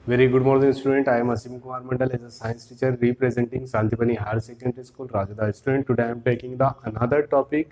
Very good morning, student. I am Asim Kumar Mandal as a science teacher representing Santipani Higher Secondary School, Rajada. Student, today I am taking the another topic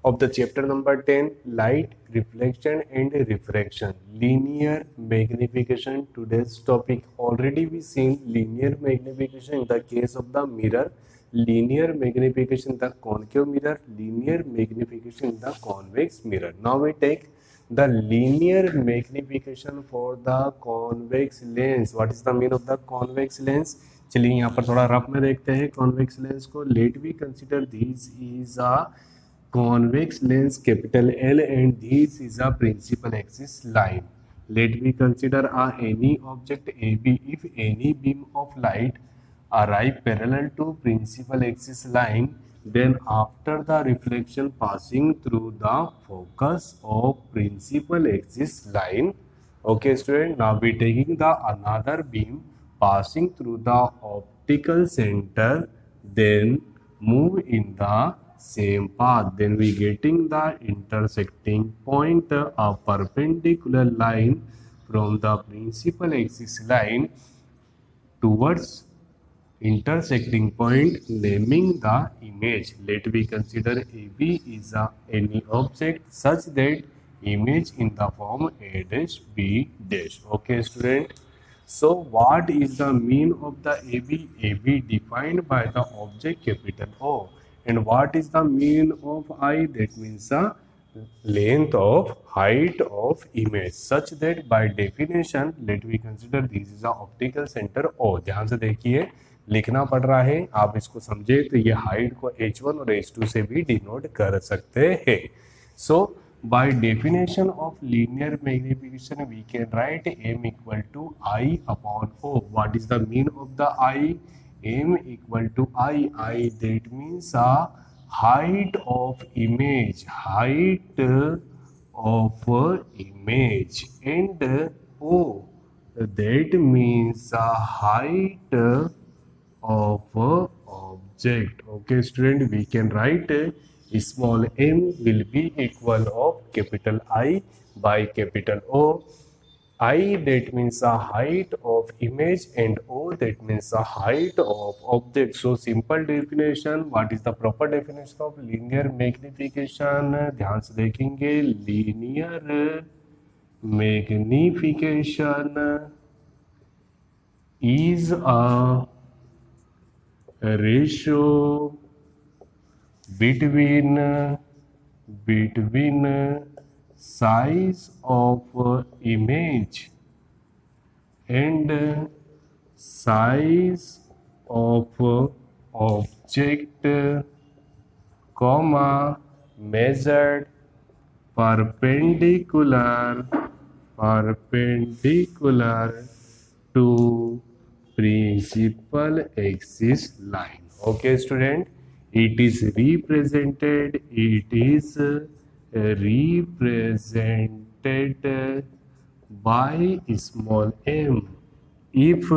of the chapter number 10, light, reflection and refraction, linear magnification. Today's topic already we seen linear magnification in the case of the mirror, linear magnification in the concave mirror, linear magnification in the convex mirror. Now we take the linear magnification for the convex lens. What is the mean of the convex lens? चलिए यहाँ पर थोड़ा rough में देखते हैं convex lens को. Let we consider this is a convex lens capital L and this is a principal axis line. Let me consider any object AB. If any beam of light arrive parallel to principal axis line, then after the reflection passing through the focus of principal axis line, okay student, now we taking the another beam passing through the optical center, then move in the same path, then we getting the intersecting point, a perpendicular line from the principal axis line towards intersecting point, naming the image. Let we consider AB is any object such that image in the form A dash B dash. Okay student. So what is the mean of the AB? AB defined by the object capital O. And what is the mean of I? That means the length of height of image, such that by definition let we consider this is the optical center O. ध्यान से देखिए, लिखना पड़ रहा है, आप इसको समझे तो ये हाइट को h1 और h2 से भी डिनोट कर सकते हैं. सो by definition of linear magnification we can write m equal to I upon O. What is the mean of the I? M equal to I that means height of image, height of image, and O that means height of object. Okay student, we can write small m will be equal of capital I by capital O. I that means the height of image and O that means the height of object. So simple definition. What is the proper definition of linear magnification? ध्यान से देखेंगे. Linear magnification is a ratio between size of image and size of object, comma, measured perpendicular to principal axis line. Okay student, it is represented by small m. if,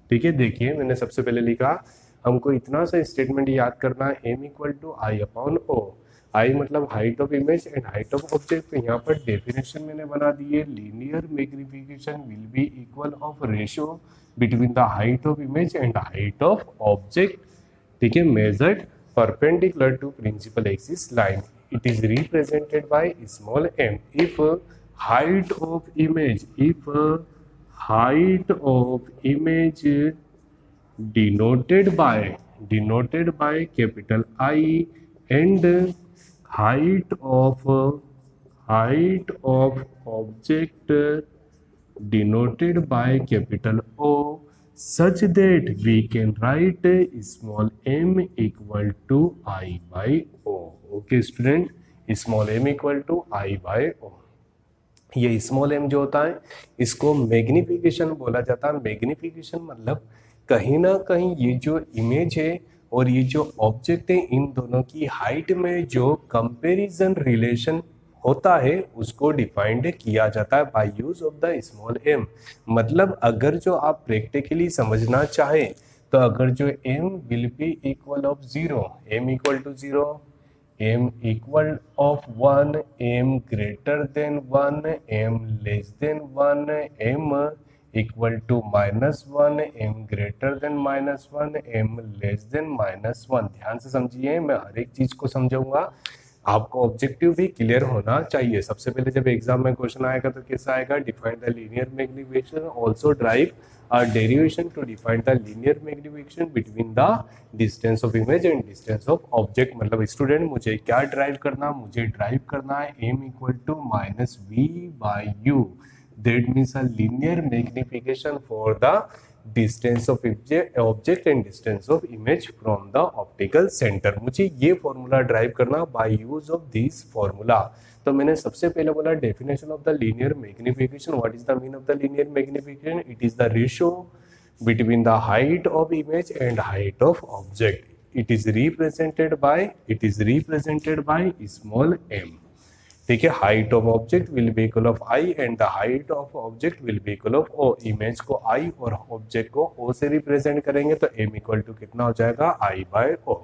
ठीक है, देखिए मैंने सबसे पहले लिखा हमको इतना सा स्टेटमेंट याद करना है, m equal to I upon O. I मतलब height of image and height of object. तो यहाँ पर डेफिनेशन मैंने बना दी है, linear magnification will be equal of ratio between the height of image and height of object, ठीक है, measured perpendicular to principal axis line. It is represented by small m. If height of image denoted by capital I and height of object denoted by capital O, such that we can write small m equal to I by O. Okay student, small m equal to I by O. ये small m जो होता है इसको magnification बोला जाता है. Magnification मतलब कहीं ना कहीं ये जो इमेज है और ये जो ऑब्जेक्ट है इन दोनों की हाइट में जो कंपैरिजन रिलेशन होता है उसको डिफाइंड किया जाता है bye use of the small m. मतलब अगर जो आप प्रैक्टिकली समझना चाहें तो अगर जो m will be equal of 0, m equal to 0, m equal of 1, m greater than 1, m less than 1, m equal to -1, m greater than -1, m less than -1। ध्यान से समझिए, मैं हर एक चीज को समझाऊंगा, आपको ऑब्जेक्टिव भी क्लियर होना चाहिए। सबसे पहले जब एग्जाम में क्वेश्चन आएगा तो कैसा आएगा, define the linear magnification, also drive a derivation to define the linear magnification between the distance of image and distance of object। मतलब स्टूडेंट मुझे क्या ड्राइव करना, मुझे ड्राइव करना है m equal to -v/u, that means a linear magnification for the distance of object and distance of image from the optical centre. मुझे ये formula drive करना by use of this formula. तो मैंने सबसे पहले बोला definition of the linear magnification. What is the mean of the linear magnification? It is the ratio between the height of image and height of object. It is represented by small m। ठीक है, height of object will be equal of I and the height of object will be equal of O. Image को I और object को ओ से represent करेंगे तो m equal to कितना हो जाएगा, i/o।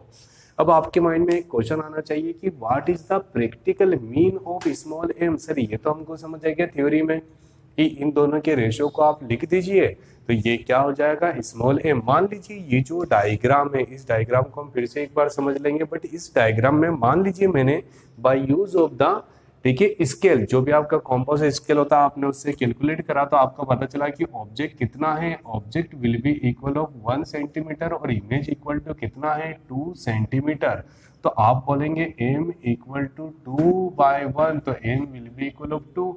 अब आपके माइंड में एक क्वेश्चन आना चाहिए कि what is the practical mean of small m। Sir ये तो हमको समझ आएगा थ्योरी में कि इन दोनों के रेशियो को आप लिख दीजिए तो ये क्या हो जाएगा, स्मॉल m। मान लीजिए ये जो डायग्राम है, इस डायग्राम को हम फिर से एक बार समझ लेंगे, बट इस डायग्राम में मान लीजिए मैंने बाय यूज ऑफ द, देखिए स्केल, जो भी आपका कॉम्पोजिट स्केल होता है आपने उससे कैलकुलेट करा तो आपको पता चला कि ऑब्जेक्ट कितना है, object will be equal of 1 centimetre और इमेज इक्वल टू कितना है, 2 सेंटीमीटर। तो आप बोलेंगे m इक्वल टू 2/1, तो m will be equal of 2।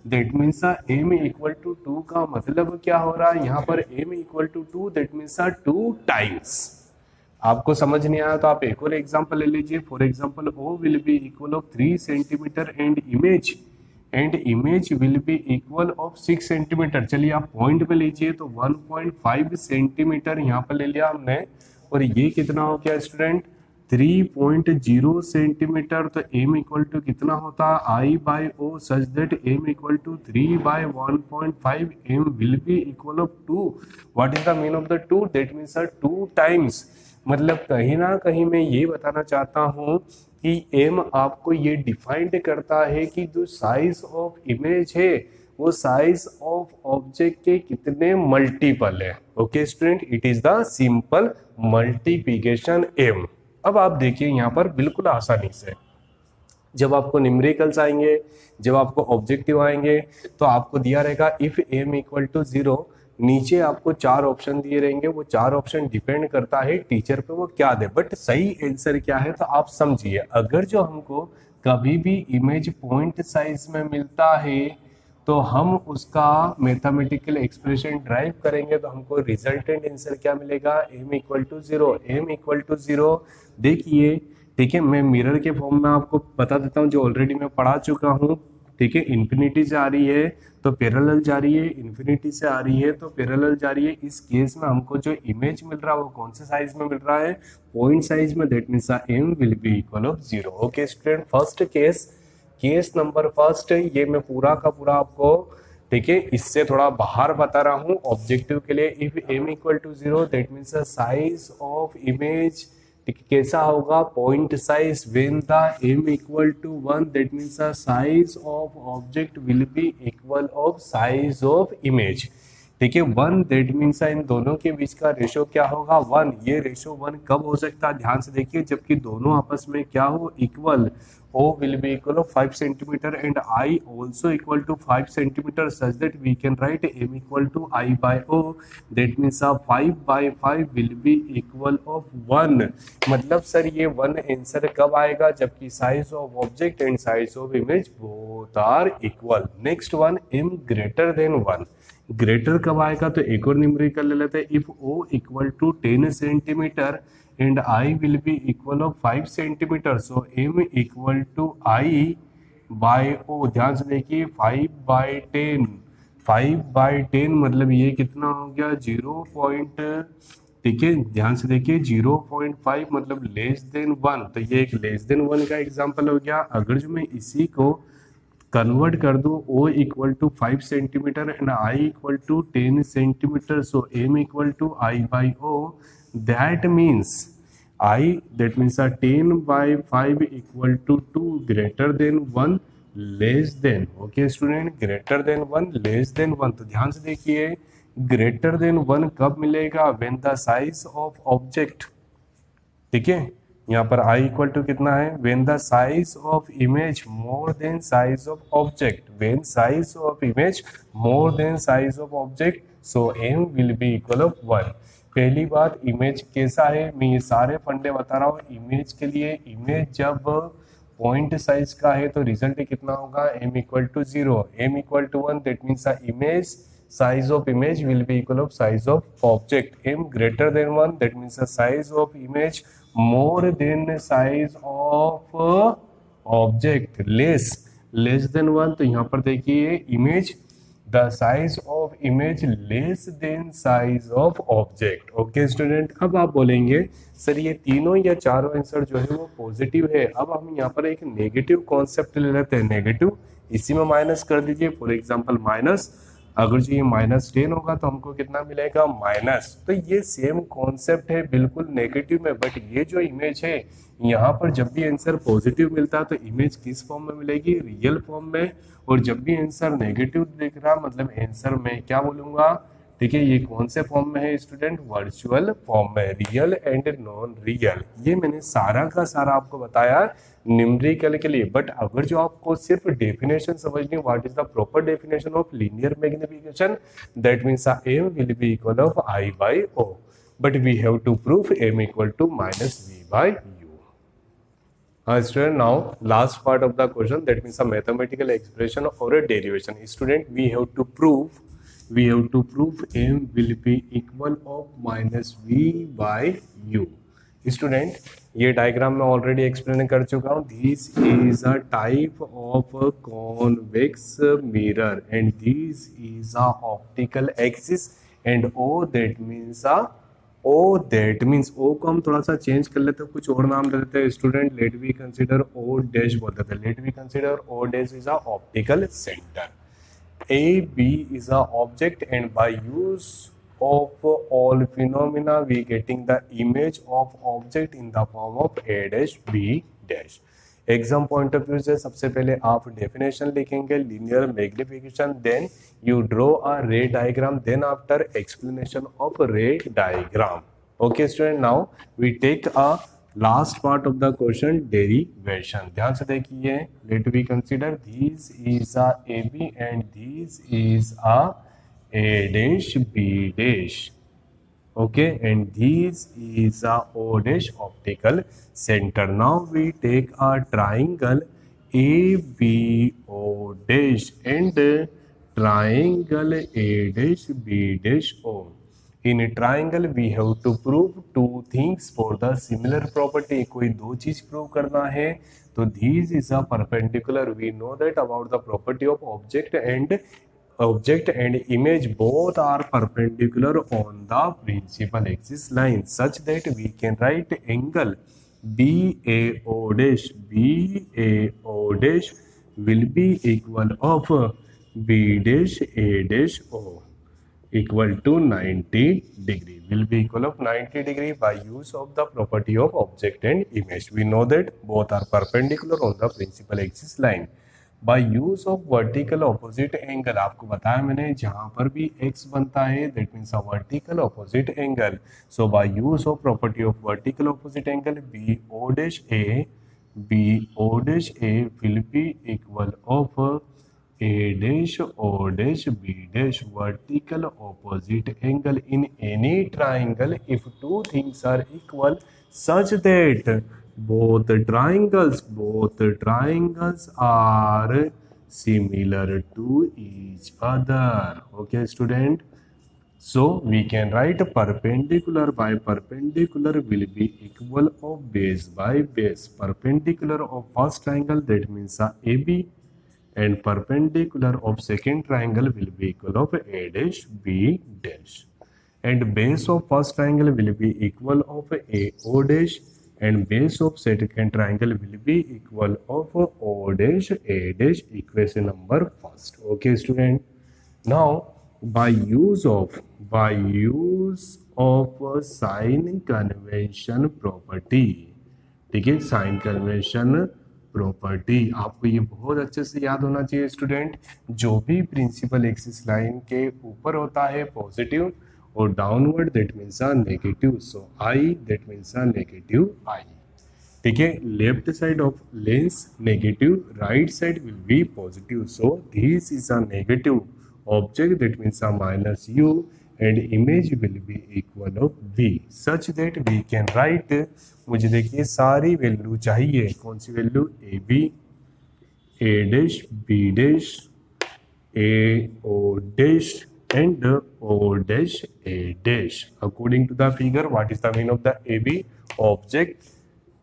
That means m equal to 2 का मतलब क्या हो रहा है, यहाँ पर m equal to 2, that means 2 times. आपको समझ नहीं आया तो आप एक और एग्जांपल ले लीजिए। For example O will be equal of 3 centimetre and image will be equal of 6 centimetre. चलिए आप पॉइंट पे लीजिए तो 1.5 सेंटीमीटर यहाँ पर ले लिया हमने, और ये कितना हो गया स्टूडेंट, 3.0 सेंटीमीटर। तो m इक्वल टू कितना होता है, i/o, such that m equal to 3/1.5, m will be equal of 2। What is the mean of the 2? That means 2 times. मतलब कहीं ना कहीं मैं ये बताना चाहता हूँ कि m आपको ये डिफाइंड करता है कि जो साइज ऑफ इमेज है वो साइज ऑफ ऑब्जेक्ट के कितने मल्टीपल है। Okay student, it is the simple multiplication m। अब आप देखिए यहाँ पर बिल्कुल आसानी से जब आपको न्यूमेरिकल्स आएंगे, जब आपको ऑब्जेक्टिव आएंगे तो आपको दिया रहेगा इफ m इक्वल टू 0, नीचे आपको 4 ऑप्शन दिए रहेंगे। वो 4 ऑप्शन डिपेंड करता है टीचर पे वो क्या दे, बट सही आंसर क्या है तो आप समझिए। अगर जो हमको कभी भी इमेज पॉइंट साइज में मिलता है तो हम उसका मैथमेटिकल एक्सप्रेशन ड्राइव करेंगे तो हमको रिजल्टेंट आंसर क्या मिलेगा, m equal to 0। m equal to 0 देखिए, ठीक है, मैं मिरर के फॉर्म में आपको बता देता हूँ जो ऑलरेडी मैं पढ़ा चुका हूँ। ठीक है, इन्फिनिटी से आ रही है तो पैरेलल जा रही है, इन्फिनिटी से आ रही है तो पैरेलल जा रही है। इस केस में हमको जो इमेज मिल रहा है वो कौन से साइज में मिल रहा है, पॉइंट साइज में। That means m will be equal of 0। Okay student, first case number first, ये मैं पूरा का पूरा आपको, ठीक है, इससे थोड़ा बाहर बता रहा हूँ ऑब्जेक्टिव के लिए। If m equal to 0 that means size of image कैसा होगा, point size. When the m equal to 1 that means size of object will be equal of size of image. ठीक है, 1 दैट मीन्स इन दोनों के बीच का ratio क्या होगा, 1। ये रेशियो 1 कब हो सकता है, ध्यान से देखिए, जबकि दोनों आपस में क्या हो, equal. O will be equal of 5 centimeter and I also equal to 5 centimeter, such that we can write m equal to I/o. That means 5/5 will be equal of 1। मतलब सर ये 1 आंसर कब आएगा, जबकि size of object and size of image both are equal. Next one, m greater than 1। Greater कब आएगा तो एक और न्यूमेरिकल ले लेते हैं। If O equal to 10 centimetre and I will be equal of 5 centimetre, so m equal to I/o। ध्यान से देखिए, 5/10 मतलब ये कितना हो गया, 0. ठीक है, ध्यान से देखिए 0.5 मतलब लेस देन 1। तो ये एक लेस देन 1 का एग्जांपल हो गया। अगर जो मैं इसी को कन्वर्ट कर दूं, O equal to 5 centimetre and I equal to 10 centimetre, so m equal to I/o। That means 10/5 equal to 2 greater than 1 less than। Okay student, greater than 1 less than 1। तो ध्यान से देखिए ग्रेटर देन 1 कब मिलेगा? When the size of object, ठीक है, यहाँ पर i इक्वल टू कितना है? When the size of image more than size of object, when size of image more than size of object, so m will be equal of 1। पहली बात, image कैसा है, मैं ये सारे फंडे बता रहा हूँ इमेज के लिए। इमेज जब पॉइंट साइज का है तो रिजल्ट कितना होगा? m equal to 0, m equal to 1, that means image size of image will be equal of size of object. m greater than 1, that means the size of image more than size of object. less than 1, तो यहाँ पर देखिए image the size of image less than size of object. Okay student, अब आप बोलेंगे sir ये तीनों या चारों आंसर जो है वो पॉजिटिव है। अब हम यहाँ पर एक नेगेटिव कॉन्सेप्ट ले लेते हैं। नेगेटिव, इसी में माइनस कर दीजिए। फॉर एग्जांपल माइनस, अगर जो ये -10 होगा तो हमको कितना मिलेगा? माइनस। तो ये सेम कॉन्सेप्ट है बिल्कुल नेगेटिव में, बट ये जो इमेज है यहाँ पर जब भी आंसर पॉजिटिव मिलता है तो इमेज किस फॉर्म में मिलेगी? रियल फॉर्म में। और जब भी आंसर नेगेटिव दिख रहा मतलब आंसर में क्या बोलूंगा? ठीक है, ये कौन से फॉर्म में है स्टूडेंट? वर्चुअल फॉर्म में, रियल एंड नॉन रियल। ये मैंने सारा का सारा आपको बताया न्यूमेरिकल के लिए। बट अगर जो आपको सिर्फ डेफिनेशन समझनी, what is the proper definition of linear magnification, that means m will be equal of i by o, but we have to prove m equal to -v by u। Student, now last part of the question, that means a mathematical expression or a derivation. Student, we have to prove m will be equal of -v by u। Student, ये diagram मैं already explain कर चुका हूँ। This is a type of convex mirror and this is a optical axis and O that means O को हम थोड़ा सा change कर लेते हैं, कुछ और नाम दे देते हैं। Student, let we consider O dash बोल देते हैं। Let we consider O dash is a optical centre. A B is a object and by use of all phenomena we getting the image of object in the form of a dash b dash। Exam point of view से सबसे पहले आप definition लिखेंगे linear magnification, then you draw a ray diagram, then after explanation of ray diagram. Okay student, now we take a last part of the question, derivation. ध्यान से देखिए, let we consider this is a A B and this is a a dash b dash, okay, and this is a o dash optical center. Now we take a triangle ABO dash and triangle A dash B dash O. In a triangle we have to prove two things for the similar property। कोई दो चीज prove करना है तो this is a perpendicular, we know that about the property of object and image both are perpendicular on the principal axis line, such that we can write angle BAO dash will be equal of B dash A dash O equal to 90 degree, will be equal of 90 degree by use of the property of object and image। We know that both are perpendicular on the principal axis line। Bye use of vertical opposite angle, आपको बताया मैंने जहां पर भी x बनता है that means a vertical opposite angle. So bye use of property of vertical opposite angle BO dash A will be equal of A dash O dash B dash vertical opposite angle in any triangle if two things are equal such that both triangles are similar to each other। Okay student, so we can write perpendicular by perpendicular will be equal of base by base। Perpendicular of first triangle, that means AB, and perpendicular of second triangle will be equal of A dash B dash, and base of first triangle will be equal of AO dash, and base of second triangle will be equal of O dash A dash, equation number first। Okay student, now by use of sign convention property, ठीक है, sign convention property. आपको ये बहुत अच्छे से याद होना चाहिए स्टूडेंट, जो भी प्रिंसिपल एक्सिस लाइन के ऊपर होता है पॉजिटिव और downward that means a negative, so I that means a negative I. ठीक है, left side of lens negative, right side will be positive, so this is a negative object that means a minus U and image will be equal of v such that we can write, मुझे देखिए सारी value चाहिए, कौन सी value, A B, A dash, B dash, A O dash and o dash a dash according to the figure. what is the mean of the ab object?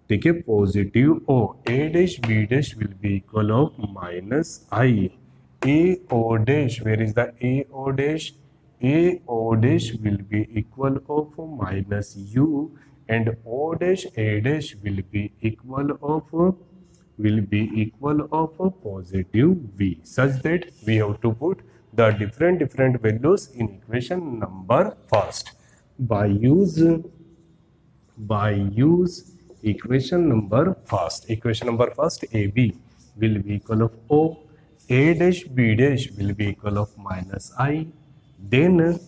ठीक है, positive O, A dash B dash will be equal of minus I, A O dash, where is the A O dash, a o dash will be equal of minus u and o dash a dash will be equal of positive v, such that we have to put the different values in equation number first. by use equation number first ab will be equal of o, a dash b dash will be equal of minus I, then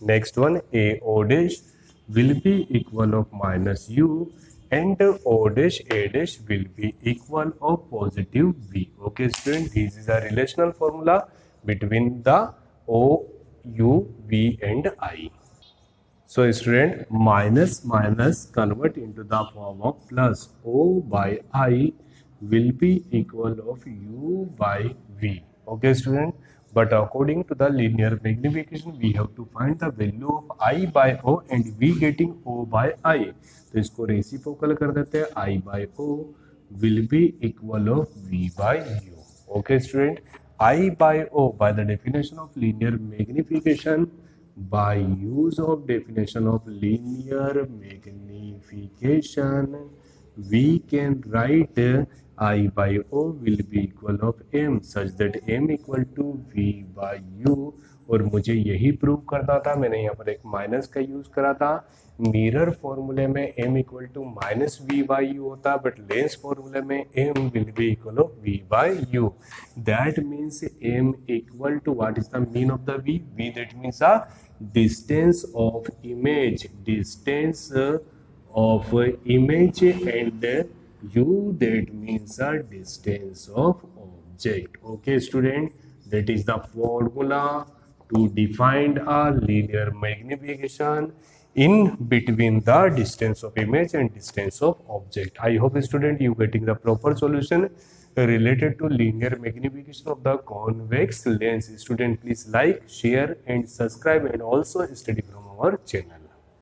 next one a o dash will be equal of minus u and o dash a dash will be equal of positive v. okay student, this is a relational formula between the o, u, v and I. so student, minus minus convert into the form of plus, o by I will be equal of u by v. okay student, but according to the linear magnification we have to find the value of I by O and V getting O by I. तो इसको reciprocal कर देते हैं, I by O will be equal of V by U. okay student, I by O by the definition of linear magnification, by use of definition of linear magnification we can write I by O will be equal of M such that M equal to V by U. और मुझे यही prove करना था, मैंने यहाँ पर एक minus का यूज करा था। मिरर फॉर्मूले में M equal to minus v by u होता, बट लेंस फॉर्मूले में M will be equal of V by u. That means M equal to what is the mean of the V? V that means a distance of image, distance of image, and u that means a distance of object. okay student, that is the formula to define a linear magnification in between the distance of image and distance of object. I hope student you getting the proper solution related to linear magnification of the convex lens. Student, please like, share and subscribe and also study from our channel.